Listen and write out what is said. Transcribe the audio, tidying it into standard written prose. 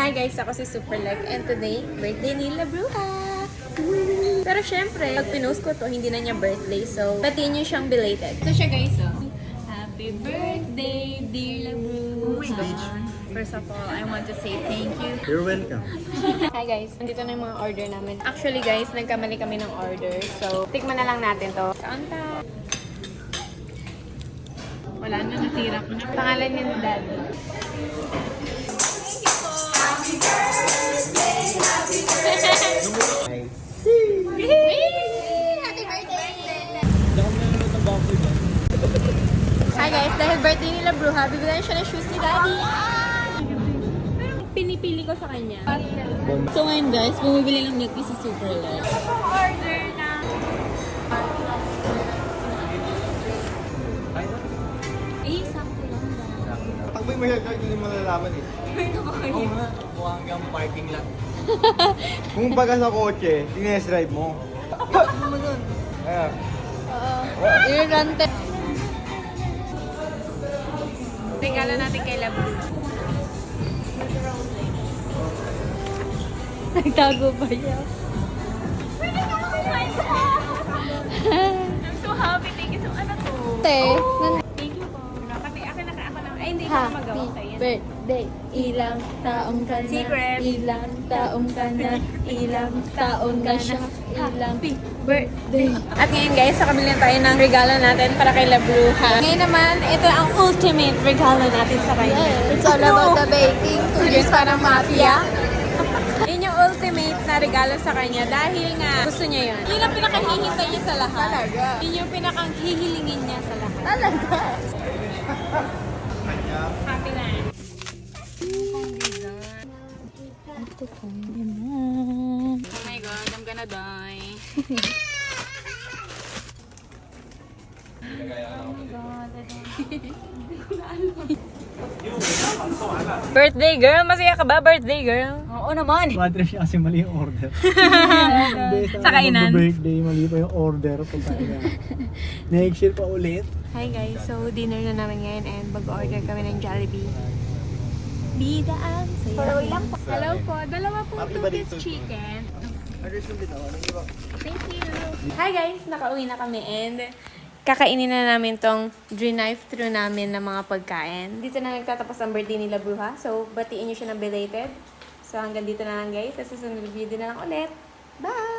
Hi guys, ako si Superleg and today, birthday ni La Bruja! Pero syempre, pag pinost ko to, hindi na niya birthday. So, batiin niyo siyang belated. Ito siya guys, oh. Happy birthday, dear La Bruja! First of all, I want to say thank you. You're welcome. Hi guys, nandito na yung mga order namin. Actually guys, nagkamali kami ng order. So, tikman na lang natin to. Kaunta. Wala na, nasira ko na. Pangalan niya ni Daddy. Hi guys, dahil birthday ni La Bruja, bibigyan siya ng shoes ni Daddy. Pinipili ko sa kanya. So ngayon guys, bumibili ng milk tea si Superleg. Order na! Sakto lang ba? Pag may mahal ka, hindi mo malalaman eh. Oo nga, mukha kang parking lot. Kung baga sa kotse, tinest-drive mo. Ano naman yun? Ayan. Irrante. Regalo natin kay La Bruja. Nagtago pa siya. I'm so happy. Thank you so much. Thank you po. Kasi ako na. Ay, hindi ko na magawa sa'yo. Birthday, ilang taong ka na. Secret. Ilang taong ka na. Ilang taong ka na. Ilang birthday. At ngayon guys, nakabili na tayo ng regalo natin para kay La Bruja. Ngayon naman, ito ang ultimate regalo natin sa kanya. It's all about the baking. Just parang mafia. Yun yung ultimate na regalo sa kanya dahil nga gusto niya yun. Yun ang pinakahihintay niya sa lahat. Talaga? Yun yung pinakahihilingin niya sa lahat. Talaga? Happy na. Oh my God, I'm gonna die. Birthday girl? Masaya ka ba, birthday girl? Oo naman. Padre siya kasi mali yung order. Sa kainan. Birthday, mali pa yung order. Next year pa ulit. Hi guys, so dinner na namin ngayon and mag-order kami ng Jollibee. Bida ang saya. Hello po, dalawa po Happy two-piece birthday. chicken. Order din ako. Thank you. Hi guys, nakauwi na kami and kakainin na namin tong drive-thru namin ng mga pagkain. Dito na nagtatapos ang birthday ni La Bruja. So, batiin niyo siya ng belated. So, hanggang dito na lang guys. Sa susunod video na lang ulit. Bye!